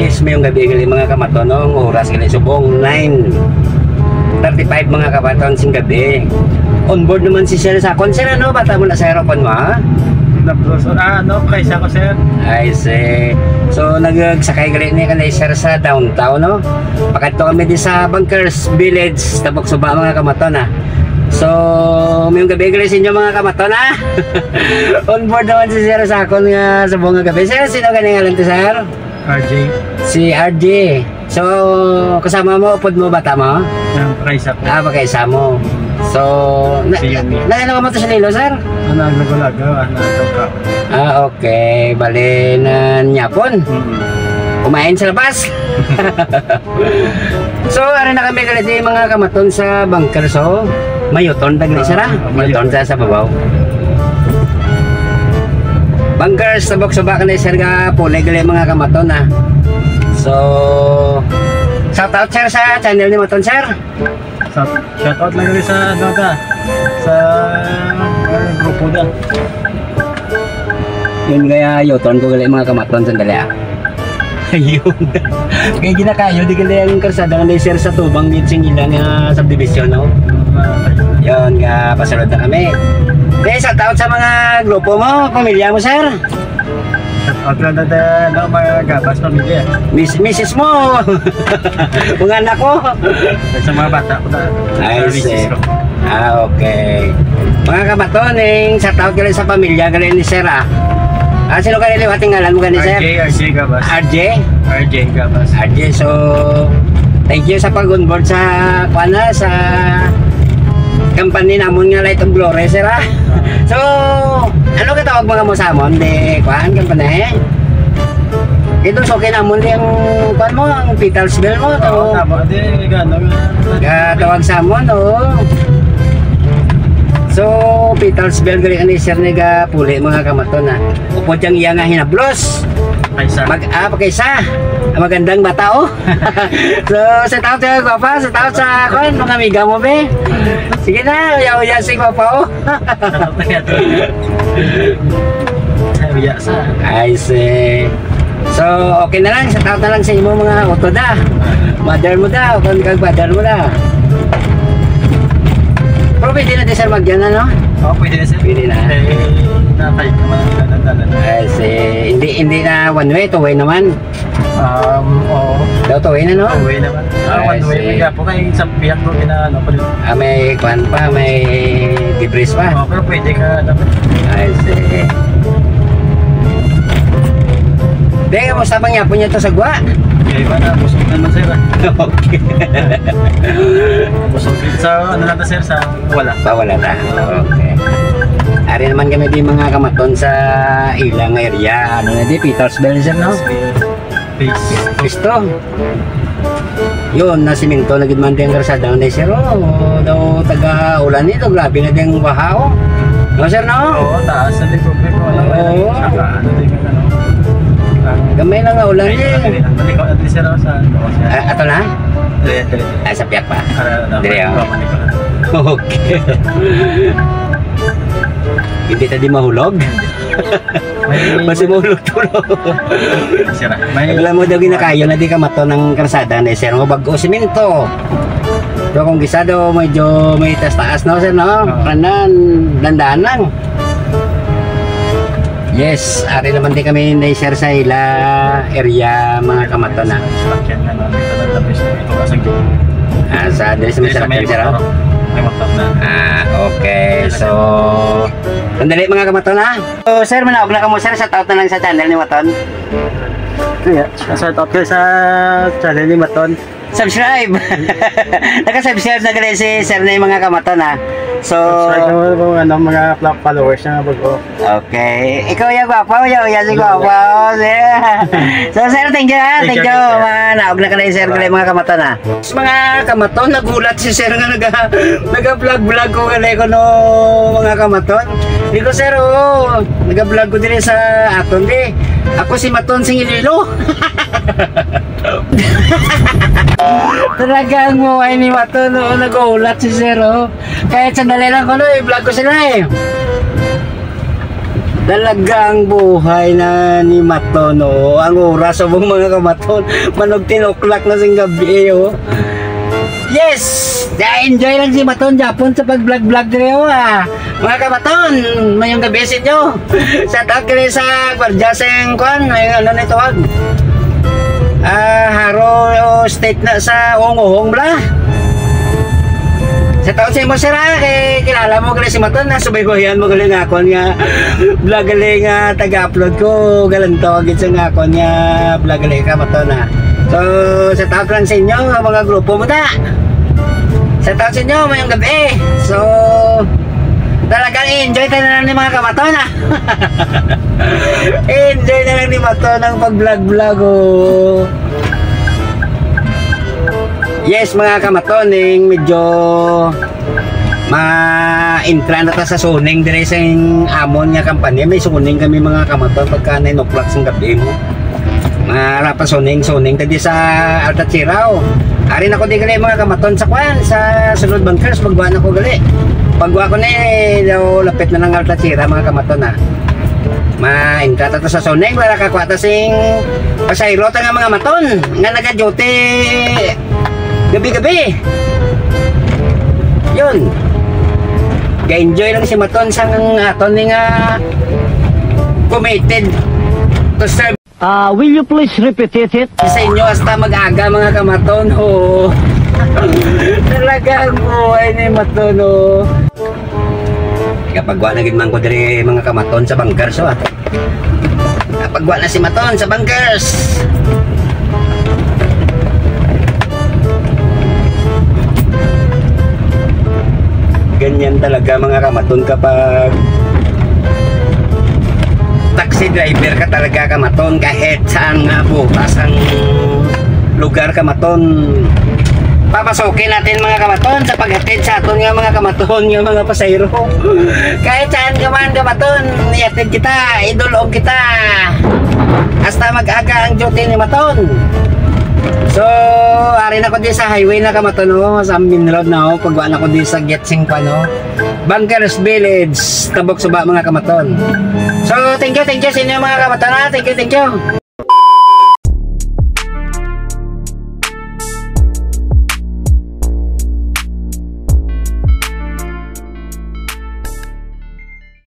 Yes, may yung gabi gali mga kamatonong oras gali subong 9:35 mga kamaton sing gabi. On board naman si Sir sa sir ano bata mo na sa aeropon mo ha? Ano kaysa ko sir? I see. So nagsakay gali ni kanay Sir sa downtown no. Pakadto kami di sa Bunkers Village tabok suba mga kamaton ha. So, may gabi gali sa inyo mga kamaton ha. On board naman si Sir sa nga sa buong gabi. Sir, sino ganyan nga lang to Sir? RJ. Si RJ. So, kasama mo, upod mo, bata mo? Pakaisa ko. Pakaisa mo. So, si Yumi. Nakailan mo to sa Nilo, Sir? Nagulaga, ka. Okay. Bali na nyapon. Kumain sa labas. So, ari na kami galit mga kamaton sa bunker. So, mayuton tagli sira. Mayuton sa babaw. Bunkers tabok subak ni Sir ga pulay gali mga kamaton ha. So, shout out Sir sa channel ni Maton Sir. Shout out lang gali sa sa grupo da. Yun kaya yuton ko gali mga kamaton sandali ha. Ayun. Kaya ginakayo di gali ang karsada ni Sir sa tubang gitsing ilang subdivision no. Yun nga pasulod na kami. Okay, shout out sa mga grupo mo, pamilya mo Sir. Shout out lang na mga gabas pamilya. Mrs. mo. Mga anak ko. Sa mga bata ko na. I see. Okay. Mga kamatoning, shout out gali sa pamilya gali ni Sir ah. Sino ka nila ngalan mo gani Sir? RJ Gabas. RJ Gabas. RJ, so thank you sa pag-onboard sa sa company namon nga Light of Glory Sir ah. So, ano ka tawag mga mo sa amon? Di kuan company? Ito so kinamon yung kuan mo ang Petersville mo to. Tama di gano. Tawag sa amon oh. So, Petersville gali ani Sir nega puli mga kamaton na. Upod yang iya nga hinablos. Kaysa. Pagkaisa. Magandang bata oh. So, sa tao sa papa, sa tao sa kon mga amiga mo be. Sige na, uya si papa oh. Uya sa. I see. So, okay na lang, sa tao na lang sa imo mga auto da. Mother mo da, kung kag mother mo da. Pero pwede na din Sir magyan ano? Oo, pwede na Sir. Pwede na. Natay naman ang I see. Hindi na one way, two way naman. Oo. Daw two way na no? Two way naman. One way. May po kayo sa biyak mo ginaano pa rin. May kwan pa, may debris pa. Oo, pero pwede ka dapat. I see. Dahil kamusta bang yapon niya to sa gwa? Okay, iba na. Busog naman Sir. Okay. Busog din sa ano lang Sir, sa wala. Wala na. Okay. Ari naman kami di mga kamaton sa ilang area. Ano na di, Petersville Sir no? Pisto. Yun, nasiminto na gidman din ang karsada ni Sir. Daw taga-ulan nito. Grabe na din baha oh. No Sir no? Oo, taas na din problema. Oo. Saka ano din ano. Gamay lang nga ulan din. Malikot natin Sir sa Ato na? Dili. Sa piyak pa. Dili. Okay. Hindi tadi mahulog? Masih mahulog-tulog. Sira. Alam mo daw ginakayo na di ka mato ng karsada na Sir. Bago siminto. So kung gisa daw medyo may taas-taas no Sir no? Kanan, dandaan lang. Yes, ari naman din kami na-share sa ila area mga kamaton na. Sa dali sa may Sir. Okay. So, sandali mga kamaton ha. So, Sir, manaog na ka mo Sir. Shout out na lang sa channel ni Maton. Shout out kayo sa channel ni Maton. Subscribe! Naka-subscribe na gali si Sir na yung mga kamaton ha. So, subscribe mo ano, mga followers na bago. Okay. Ikaw yung gwapo, yung si gwapo. So, Sir, thank you ha. Thank you. Naog na ka na yung Sir gali mga kamaton ha. Mga kamaton, nagulat si Sir nga nag-vlog ko gali ko no mga kamaton. Hindi ko Sir, nag-vlog ko din sa aton di. Ako si Maton Singililo. Talagang mo ay ni Maton nag-uulat si Sir Kahit sandali lang ko i-vlog ko sila Talagang buhay na ni Maton, oh. Ang oras o mga kamaton, manog 10 o'clock na sing gabi, oh. Yes! Na-enjoy lang si Maton Japon sa pag-vlog-vlog rin, ah. Mga kamaton, mayong gabi sa inyo. Sa tawag kini sa Guardia Seng Kwan, may ano nito, wag. Haro state na sa Ongohong bla. Sa taon sa imo sira, kay kilala mo gali si Maton na subay-bayan mo gali nga akon nga vlog gali nga taga-upload ko galanto gid sa nga akon nga vlog gali ka Maton na. So sa taon lang sa inyo mga grupo mo ta. Sa taon sa inyo mayong gabi. So talagang enjoy tayo na lang ni mga kamaton na. Enjoy na lang ni Maton ang pag-vlog-vlog oh. Yes mga kamatoning, medyo ma-intra na ta sa suning dire sa amon nga kampanya. May suning kami mga kamaton pagka 9 o'clock sa gabi mo. Marapa suning tadi sa Altatiraw. Ari na ko di gali mga kamaton sa kwan sa sunod bunkers pagwa na ko gali. Pagwa ko ni daw lapit na ng Altatira mga kamaton na. Ma-intra ta sa suning para kakwata sing pasayro ta nga mga maton nga naga-duty gabi-gabi. Yun. Ga-enjoy lang si Maton sa aton nga committed to serve. Will you please repeat it? Sa inyo hasta mag-aga mga kamaton. Oh. Talagang buhay ni Maton. Oh. Kapag na gid man ko diri mga kamaton sa bunkers. Oh. Kapag na si Maton sa bunkers. Ganyan talaga mga kamaton kapag taxi driver ka talaga kamaton kahit saan nga bukas ang lugar kamaton. Papasokin natin mga kamaton sa paghatid sa aton nga mga kamaton nga mga pasayro. Kahit saan ka man kamaton, ihatid kita, idulog kita. Hasta mag-aga ang duty ni Maton. So, ari na ko di sa highway na kamaton no, sa main road na pagwa na ko di sa Getsing pa no. Bunkers Village, Tabok Suba mga kamaton. So, thank you sa inyo mga kamaton. Thank you.